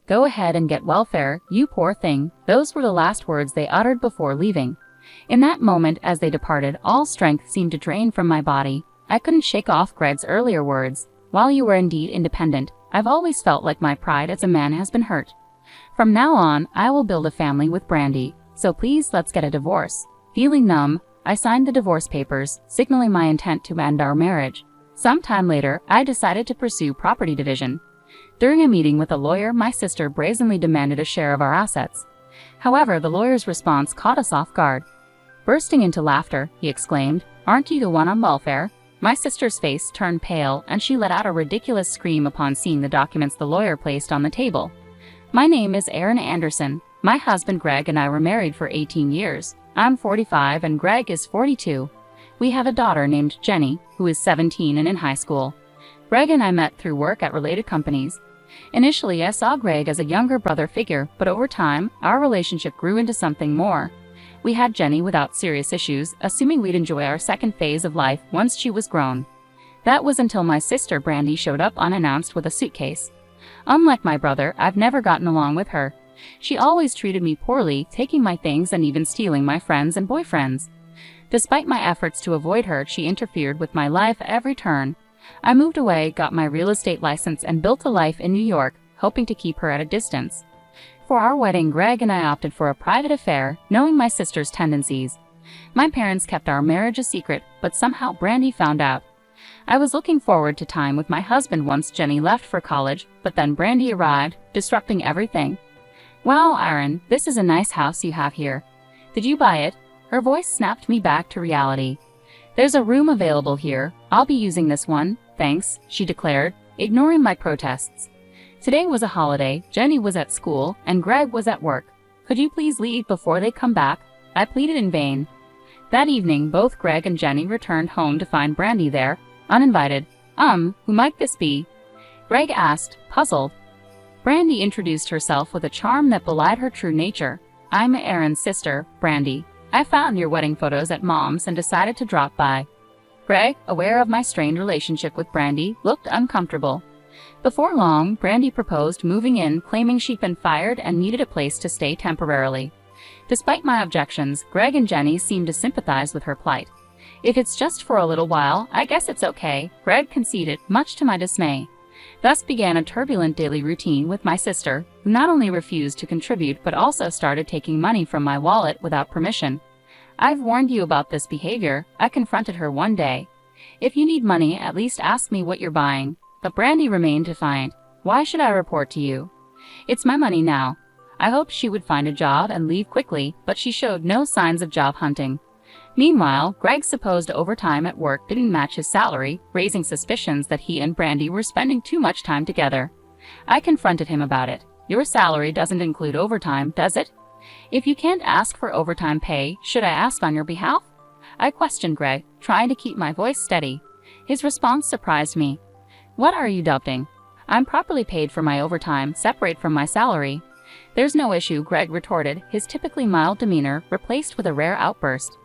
"Go ahead and get welfare, you poor thing." Those were the last words they uttered before leaving. In that moment, as they departed, all strength seemed to drain from my body. I couldn't shake off Greg's earlier words. "While you were indeed independent, I've always felt like my pride as a man has been hurt. From now on, I will build a family with Brandy, so please let's get a divorce." Feeling numb, I signed the divorce papers, signaling my intent to end our marriage. Some time later, I decided to pursue property division. During a meeting with a lawyer, my sister brazenly demanded a share of our assets. However, the lawyer's response caught us off guard. Bursting into laughter, he exclaimed, "Aren't you the one on welfare?" My sister's face turned pale, and she let out a ridiculous scream upon seeing the documents the lawyer placed on the table. "My name is Erin Anderson. My husband Greg and I were married for 18 years. I'm 45 and Greg is 42. We have a daughter named Jenny, who is 17 and in high school. Greg and I met through work at related companies. Initially, I saw Greg as a younger brother figure, but over time, our relationship grew into something more. We had Jenny without serious issues, assuming we'd enjoy our second phase of life once she was grown. That was until my sister Brandy showed up unannounced with a suitcase. Unlike my brother, I've never gotten along with her. She always treated me poorly, taking my things and even stealing my friends and boyfriends. Despite my efforts to avoid her, she interfered with my life at every turn. I moved away, got my real estate license, and built a life in New York, hoping to keep her at a distance. For our wedding, Greg and I opted for a private affair, knowing my sister's tendencies. My parents kept our marriage a secret, but somehow Brandy found out. I was looking forward to time with my husband once Jenny left for college, but then Brandy arrived, disrupting everything. "Wow, Erin, this is a nice house you have here. Did you buy it?" Her voice snapped me back to reality. "There's a room available here. I'll be using this one, thanks," she declared, ignoring my protests. Today was a holiday, Jenny was at school, and Greg was at work. "Could you please leave before they come back?" I pleaded in vain. That evening, both Greg and Jenny returned home to find Brandy there, uninvited. Who might this be?" Greg asked, puzzled. Brandy introduced herself with a charm that belied her true nature. "I'm Erin's sister, Brandy. I found your wedding photos at Mom's and decided to drop by." Greg, aware of my strained relationship with Brandy, looked uncomfortable. Before long, Brandy proposed moving in, claiming she'd been fired and needed a place to stay temporarily. Despite my objections, Greg and Jenny seemed to sympathize with her plight. "If it's just for a little while, I guess it's okay," Greg conceded, much to my dismay. Thus began a turbulent daily routine with my sister, who not only refused to contribute but also started taking money from my wallet without permission. "I've warned you about this behavior," I confronted her one day. "If you need money, at least ask me what you're buying." But Brandy remained defiant. "Why should I report to you? It's my money now." I hoped she would find a job and leave quickly, but she showed no signs of job hunting. Meanwhile, Greg's supposed overtime at work didn't match his salary, raising suspicions that he and Brandy were spending too much time together. I confronted him about it. "Your salary doesn't include overtime, does it? If you can't ask for overtime pay, should I ask on your behalf?" I questioned Greg, trying to keep my voice steady. His response surprised me. "What are you doubting? I'm properly paid for my overtime, separate from my salary." "There's no issue," Greg retorted, his typically mild demeanor replaced with a rare outburst.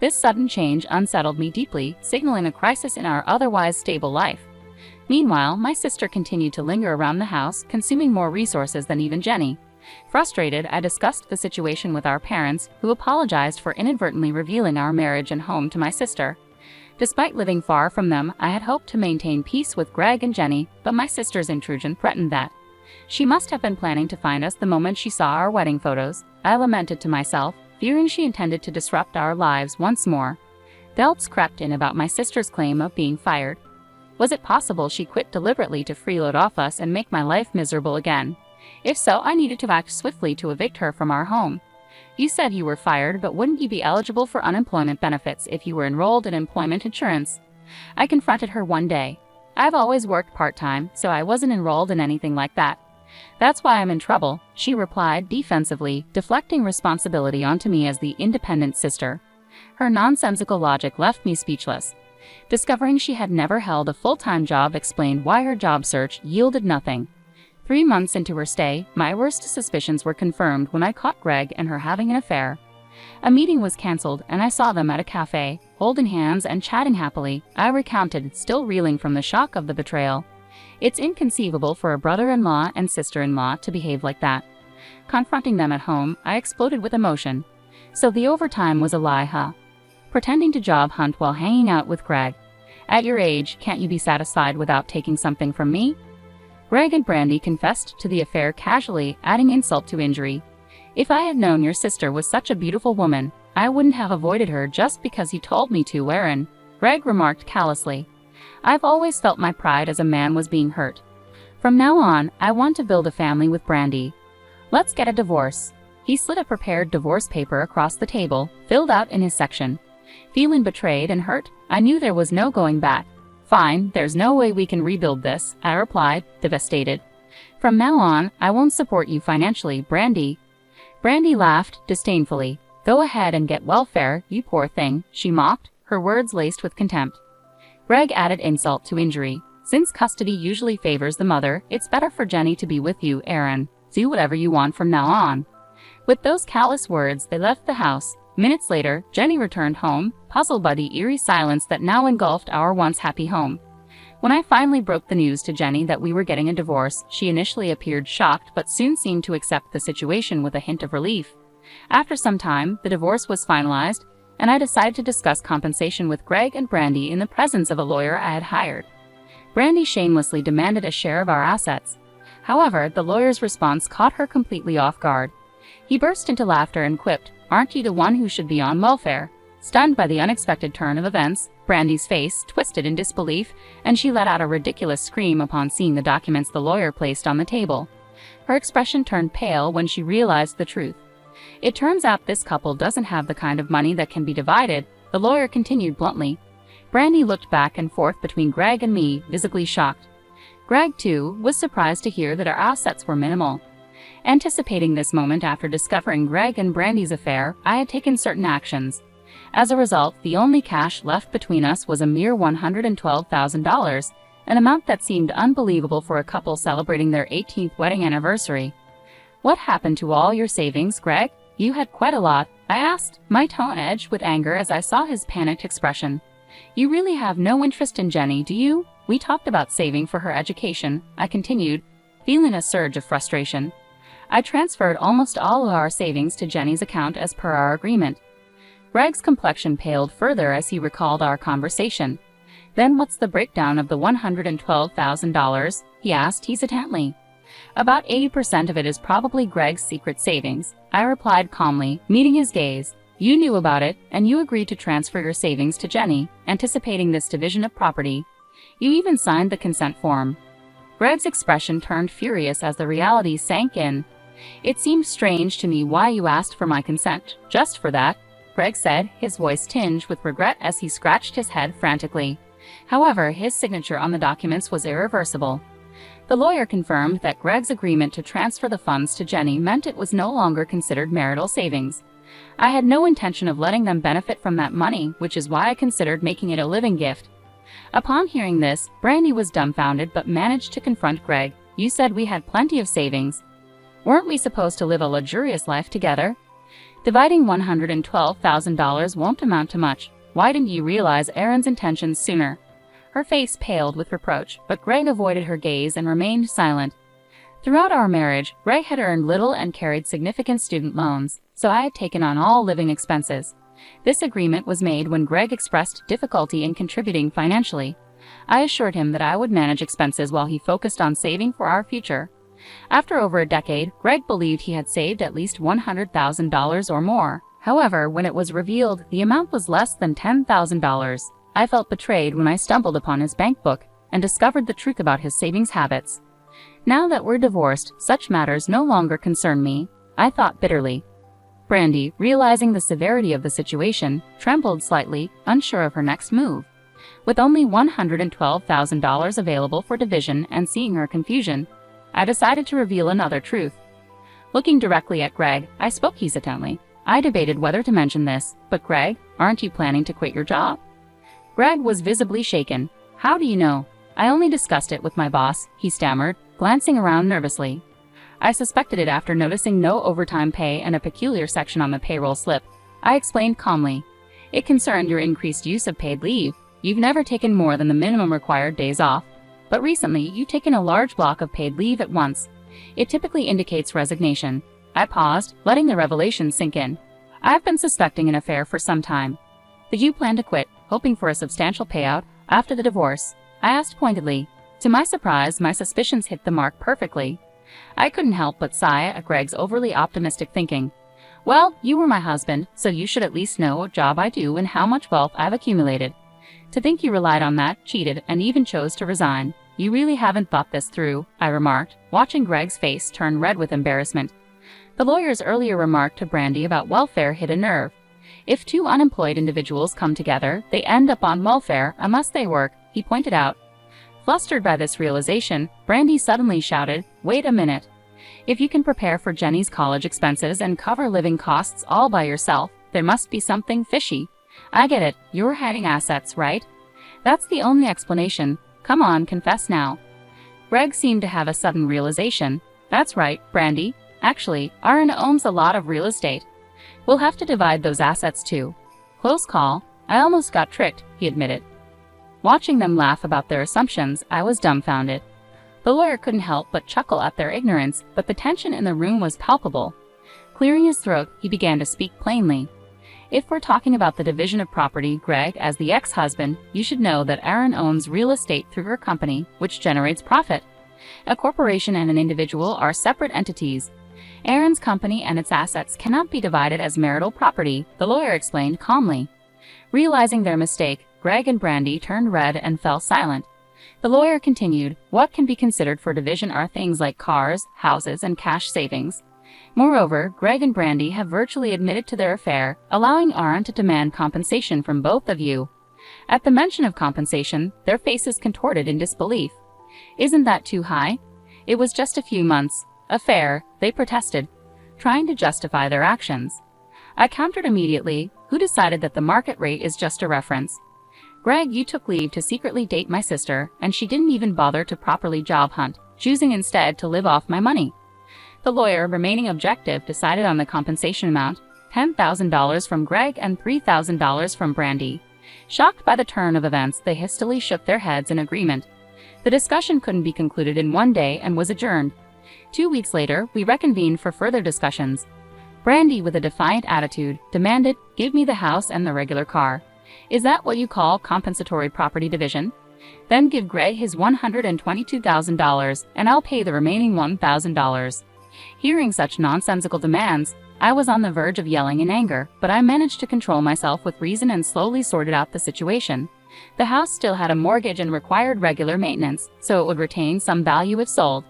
This sudden change unsettled me deeply, signaling a crisis in our otherwise stable life. Meanwhile, my sister continued to linger around the house, consuming more resources than even Jenny. Frustrated, I discussed the situation with our parents, who apologized for inadvertently revealing our marriage and home to my sister. Despite living far from them, I had hoped to maintain peace with Greg and Jenny, but my sister's intrusion threatened that. She must have been planning to find us the moment she saw our wedding photos. I lamented to myself, fearing she intended to disrupt our lives once more. Doubts crept in about my sister's claim of being fired. Was it possible she quit deliberately to freeload off us and make my life miserable again? If so, I needed to act swiftly to evict her from our home. "You said you were fired, but wouldn't you be eligible for unemployment benefits if you were enrolled in employment insurance?" I confronted her one day. "I've always worked part-time, so I wasn't enrolled in anything like that." "That's why I'm in trouble," she replied defensively, deflecting responsibility onto me as the independent sister. Her nonsensical logic left me speechless. Discovering she had never held a full-time job explained why her job search yielded nothing. 3 months into her stay, my worst suspicions were confirmed when I caught Greg and her having an affair. A meeting was cancelled, and I saw them at a cafe, holding hands and chatting happily. I recounted, still reeling from the shock of the betrayal. It's inconceivable for a brother-in-law and sister-in-law to behave like that. Confronting them at home, I exploded with emotion. So the overtime was a lie, huh? Pretending to job hunt while hanging out with Greg. At your age, can't you be satisfied without taking something from me? Greg and Brandy confessed to the affair casually, adding insult to injury. If I had known your sister was such a beautiful woman, I wouldn't have avoided her just because you told me to, Aaron, Greg remarked callously. I've always felt my pride as a man was being hurt. From now on, I want to build a family with Brandy. Let's get a divorce. He slid a prepared divorce paper across the table, filled out in his section. Feeling betrayed and hurt, I knew there was no going back. Fine, there's no way we can rebuild this, I replied, devastated. From now on, I won't support you financially, Brandy. Brandy laughed disdainfully. Go ahead and get welfare, you poor thing, she mocked, her words laced with contempt. Greg added insult to injury. Since custody usually favors the mother, it's better for Jenny to be with you, Aaron. Do whatever you want from now on. With those callous words, they left the house. Minutes later, Jenny returned home, puzzled by the eerie silence that now engulfed our once happy home. When I finally broke the news to Jenny that we were getting a divorce, she initially appeared shocked but soon seemed to accept the situation with a hint of relief. After some time, the divorce was finalized, and I decided to discuss compensation with Greg and Brandy in the presence of a lawyer I had hired. Brandy shamelessly demanded a share of our assets. However, the lawyer's response caught her completely off guard. He burst into laughter and quipped, "Aren't you the one who should be on welfare?" Stunned by the unexpected turn of events, Brandy's face twisted in disbelief, and she let out a ridiculous scream upon seeing the documents the lawyer placed on the table. Her expression turned pale when she realized the truth. It turns out this couple doesn't have the kind of money that can be divided, the lawyer continued bluntly. Brandy looked back and forth between Greg and me, visibly shocked. Greg, too, was surprised to hear that our assets were minimal. Anticipating this moment after discovering Greg and Brandy's affair, I had taken certain actions. As a result, the only cash left between us was a mere $112,000, an amount that seemed unbelievable for a couple celebrating their 18th wedding anniversary. What happened to all your savings, Greg? You had quite a lot, I asked, my tone edged with anger as I saw his panicked expression. You really have no interest in Jenny, do you? We talked about saving for her education, I continued, feeling a surge of frustration. I transferred almost all of our savings to Jenny's account as per our agreement. Greg's complexion paled further as he recalled our conversation. Then what's the breakdown of the $112,000? He asked hesitantly. About 80% of it is probably Greg's secret savings, I replied calmly, meeting his gaze. You knew about it, and you agreed to transfer your savings to Jenny, anticipating this division of property. You even signed the consent form. Greg's expression turned furious as the reality sank in. It seemed strange to me why you asked for my consent, just for that, Greg said, his voice tinged with regret as he scratched his head frantically. However, his signature on the documents was irreversible. The lawyer confirmed that Greg's agreement to transfer the funds to Jenny meant it was no longer considered marital savings. I had no intention of letting them benefit from that money, which is why I considered making it a living gift. Upon hearing this, Brandy was dumbfounded but managed to confront Greg. You said we had plenty of savings. Weren't we supposed to live a luxurious life together? Dividing $112,000 won't amount to much. Why didn't you realize Aaron's intentions sooner? Her face paled with reproach, but Greg avoided her gaze and remained silent. Throughout our marriage, Greg had earned little and carried significant student loans, so I had taken on all living expenses. This agreement was made when Greg expressed difficulty in contributing financially. I assured him that I would manage expenses while he focused on saving for our future. After over a decade, Greg believed he had saved at least $100,000 or more. However, when it was revealed, the amount was less than $10,000. I felt betrayed when I stumbled upon his bank book and discovered the truth about his savings habits. Now that we're divorced, such matters no longer concern me, I thought bitterly. Brandy, realizing the severity of the situation, trembled slightly, unsure of her next move. With only $112,000 available for division and seeing her confusion, I decided to reveal another truth. Looking directly at Greg, I spoke hesitantly. I debated whether to mention this, but Greg, aren't you planning to quit your job? Greg was visibly shaken. How do you know? I only discussed it with my boss, he stammered, glancing around nervously. I suspected it after noticing no overtime pay and a peculiar section on the payroll slip. I explained calmly. It concerned your increased use of paid leave. You've never taken more than the minimum required days off. but recently you've taken a large block of paid leave at once. It typically indicates resignation. I paused, letting the revelation sink in. I've been suspecting an affair for some time. Did you plan to quit, hoping for a substantial payout after the divorce? I asked pointedly. To my surprise, my suspicions hit the mark perfectly. I couldn't help but sigh at Greg's overly optimistic thinking. Well, you were my husband, so you should at least know what job I do and how much wealth I've accumulated. To think you relied on that, cheated, and even chose to resign. You really haven't thought this through, I remarked, watching Greg's face turn red with embarrassment. The lawyer's earlier remark to Brandy about welfare hit a nerve. If two unemployed individuals come together, they end up on welfare unless they work, he pointed out. Flustered by this realization, Brandy suddenly shouted, "Wait a minute. If you can prepare for Jenny's college expenses and cover living costs all by yourself, there must be something fishy. I get it, you're hiding assets, right? That's the only explanation. Come on, confess now." Greg seemed to have a sudden realization. That's right, Brandy. Actually, Aaron owns a lot of real estate. We'll have to divide those assets too. Close call. I almost got tricked, he admitted. Watching them laugh about their assumptions, I was dumbfounded. The lawyer couldn't help but chuckle at their ignorance, but the tension in the room was palpable. Clearing his throat, he began to speak plainly. If we're talking about the division of property, Greg, as the ex-husband, you should know that Aaron owns real estate through her company, which generates profit. A corporation and an individual are separate entities. Aaron's company and its assets cannot be divided as marital property, the lawyer explained calmly. Realizing their mistake, Greg and Brandy turned red and fell silent. The lawyer continued, what can be considered for division are things like cars, houses, and cash savings. Moreover, Greg and Brandy have virtually admitted to their affair, allowing Aaron to demand compensation from both of you. At the mention of compensation, their faces contorted in disbelief. Isn't that too high? It was just a few months. Affair, they protested, trying to justify their actions. I countered immediately, who decided that the market rate is just a reference? Greg, you took leave to secretly date my sister, and she didn't even bother to properly job hunt, choosing instead to live off my money. The lawyer, remaining objective, decided on the compensation amount, $10,000 from Greg and $3,000 from Brandy. Shocked by the turn of events, they hastily shook their heads in agreement. The discussion couldn't be concluded in one day and was adjourned. 2 weeks later, we reconvened for further discussions. Brandy, with a defiant attitude, demanded, "Give me the house and the regular car. Is that what you call compensatory property division? Then give Greg his $122,000, and I'll pay the remaining $1,000. Hearing such nonsensical demands, I was on the verge of yelling in anger, but I managed to control myself with reason and slowly sorted out the situation. The house still had a mortgage and required regular maintenance, so it would retain some value if sold.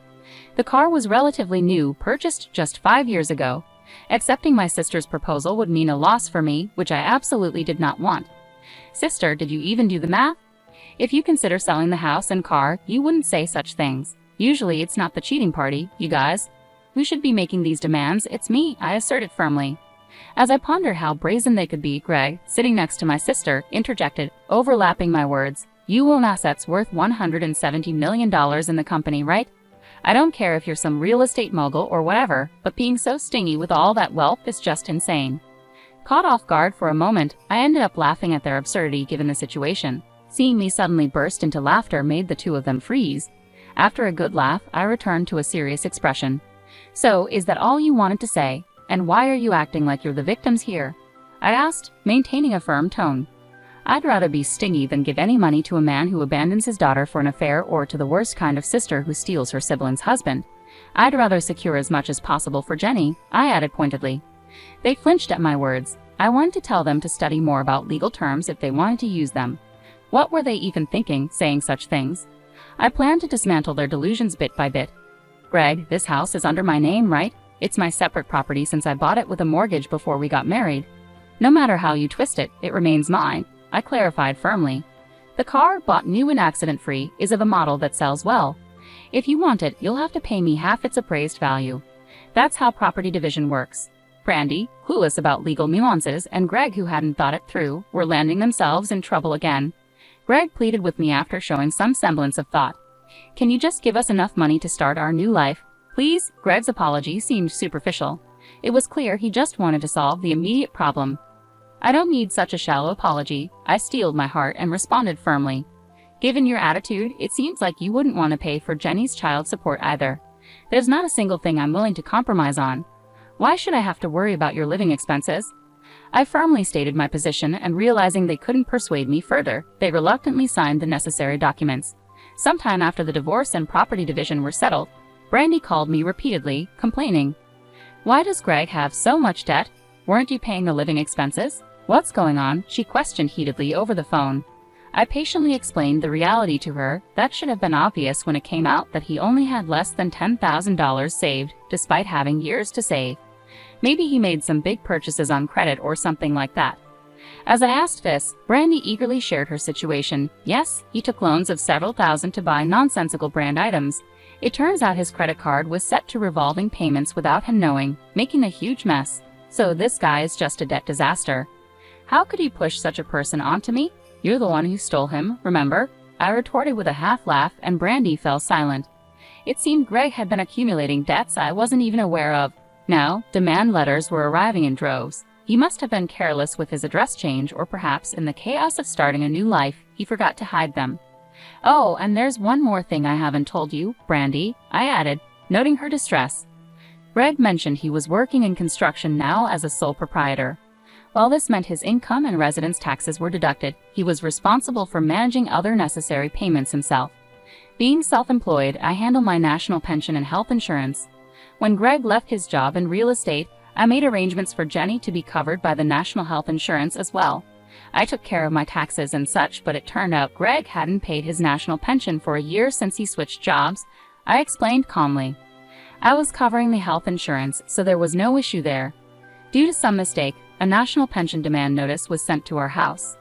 The car was relatively new, purchased just 5 years ago. Accepting my sister's proposal would mean a loss for me, which I absolutely did not want. Sister, did you even do the math? If you consider selling the house and car, you wouldn't say such things. Usually it's not the cheating party, you guys. Who should be making these demands? It's me, I asserted firmly. As I pondered how brazen they could be, Greg, sitting next to my sister, interjected, overlapping my words. You own assets worth $170 million in the company, right? I don't care if you're some real estate mogul or whatever, but being so stingy with all that wealth is just insane. Caught off guard for a moment, I ended up laughing at their absurdity given the situation. Seeing me suddenly burst into laughter made the two of them freeze. After a good laugh, I returned to a serious expression. So, is that all you wanted to say? And why are you acting like you're the victims here? I asked, maintaining a firm tone. I'd rather be stingy than give any money to a man who abandons his daughter for an affair or to the worst kind of sister who steals her sibling's husband. I'd rather secure as much as possible for Jenny, I added pointedly. They flinched at my words. I wanted to tell them to study more about legal terms if they wanted to use them. What were they even thinking, saying such things? I planned to dismantle their delusions bit by bit. Greg, this house is under my name, right? It's my separate property since I bought it with a mortgage before we got married. No matter how you twist it, it remains mine, I clarified firmly. The car, bought new and accident-free, is of a model that sells well. If you want it, you'll have to pay me half its appraised value. That's how property division works. Brandy, clueless about legal nuances, and Greg, who hadn't thought it through, were landing themselves in trouble again. Greg pleaded with me after showing some semblance of thought. Can you just give us enough money to start our new life? Please? Greg's apology seemed superficial. It was clear he just wanted to solve the immediate problem. I don't need such a shallow apology, I steeled my heart and responded firmly. Given your attitude, it seems like you wouldn't want to pay for Jenny's child support either. There's not a single thing I'm willing to compromise on. Why should I have to worry about your living expenses? I firmly stated my position, and realizing they couldn't persuade me further, they reluctantly signed the necessary documents. Sometime after the divorce and property division were settled, Brandy called me repeatedly, complaining. Why does Greg have so much debt? Weren't you paying the living expenses? What's going on? She questioned heatedly over the phone. I patiently explained the reality to her. That should have been obvious when it came out that he only had less than $10,000 saved, despite having years to save. Maybe he made some big purchases on credit or something like that. As I asked this, Brandy eagerly shared her situation. Yes, he took loans of several thousand to buy nonsensical brand items. It turns out his credit card was set to revolving payments without him knowing, making a huge mess. So this guy is just a debt disaster. How could you push such a person onto me? You're the one who stole him, remember? I retorted with a half laugh, and Brandy fell silent. It seemed Greg had been accumulating debts I wasn't even aware of. Now, demand letters were arriving in droves. He must have been careless with his address change, or perhaps in the chaos of starting a new life, he forgot to hide them. Oh, and there's one more thing I haven't told you, Brandy, I added, noting her distress. Greg mentioned he was working in construction now as a sole proprietor. While this meant his income and residence taxes were deducted, he was responsible for managing other necessary payments himself. Being self-employed, I handle my national pension and health insurance. When Greg left his job in real estate, I made arrangements for Jenny to be covered by the national health insurance as well. I took care of my taxes and such, but it turned out Greg hadn't paid his national pension for a year since he switched jobs, I explained calmly. I was covering the health insurance, so there was no issue there. Due to some mistake, a national pension demand notice was sent to our house.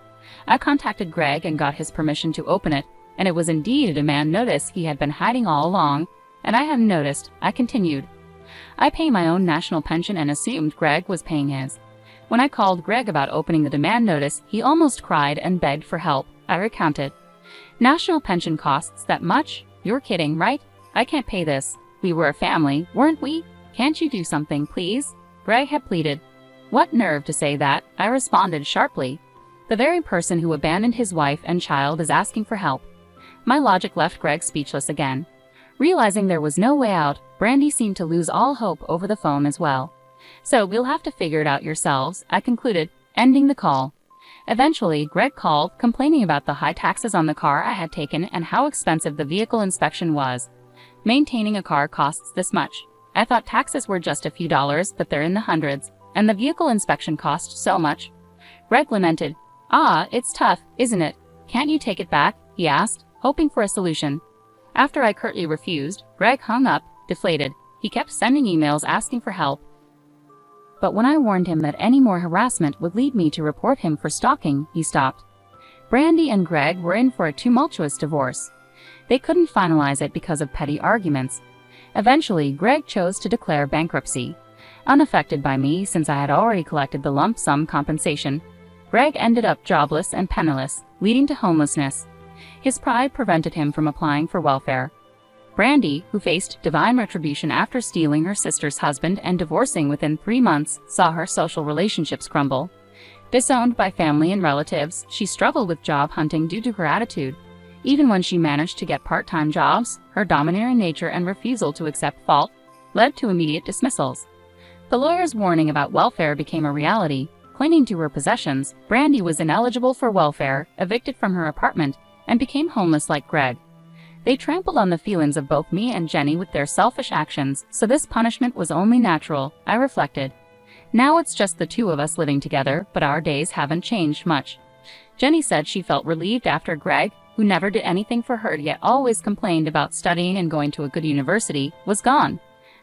I contacted Greg and got his permission to open it, and it was indeed a demand notice he had been hiding all along, and I hadn't noticed. I continued. I pay my own national pension and assumed Greg was paying his. When I called Greg about opening the demand notice, he almost cried and begged for help. I recounted. National pension costs that much? You're kidding, right? I can't pay this. We were a family, weren't we? Can't you do something, please? Greg had pleaded. What nerve to say that? I responded sharply. The very person who abandoned his wife and child is asking for help. My logic left Greg speechless again. Realizing there was no way out, Brandy seemed to lose all hope over the phone as well. So we'll have to figure it out yourselves, I concluded, ending the call. Eventually, Greg called, complaining about the high taxes on the car I had taken and how expensive the vehicle inspection was. Maintaining a car costs this much. I thought taxes were just a few dollars, but they're in the hundreds, and the vehicle inspection cost so much. Greg lamented. Ah, it's tough, isn't it? Can't you take it back? He asked, hoping for a solution. After I curtly refused, Greg hung up, deflated. He kept sending emails asking for help. But when I warned him that any more harassment would lead me to report him for stalking, he stopped. Brandy and Greg were in for a tumultuous divorce. They couldn't finalize it because of petty arguments. Eventually, Greg chose to declare bankruptcy. Unaffected by me since I had already collected the lump sum compensation, Greg ended up jobless and penniless, leading to homelessness. His pride prevented him from applying for welfare. Brandy, who faced divine retribution after stealing her sister's husband and divorcing within 3 months, saw her social relationships crumble. Disowned by family and relatives, she struggled with job hunting due to her attitude. Even when she managed to get part-time jobs, her domineering nature and refusal to accept fault led to immediate dismissals. The lawyer's warning about welfare became a reality. Clinging to her possessions, Brandy was ineligible for welfare, evicted from her apartment, and became homeless like Greg. They trampled on the feelings of both me and Jenny with their selfish actions, so this punishment was only natural, I reflected. Now it's just the two of us living together, but our days haven't changed much. Jenny said she felt relieved after Greg, who never did anything for her yet always complained about studying and going to a good university, was gone.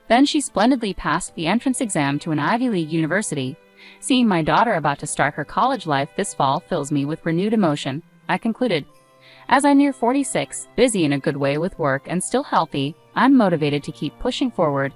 Then she splendidly passed the entrance exam to an Ivy League university. Seeing my daughter about to start her college life this fall fills me with renewed emotion, I concluded. As I near 46, busy in a good way with work and still healthy, I'm motivated to keep pushing forward.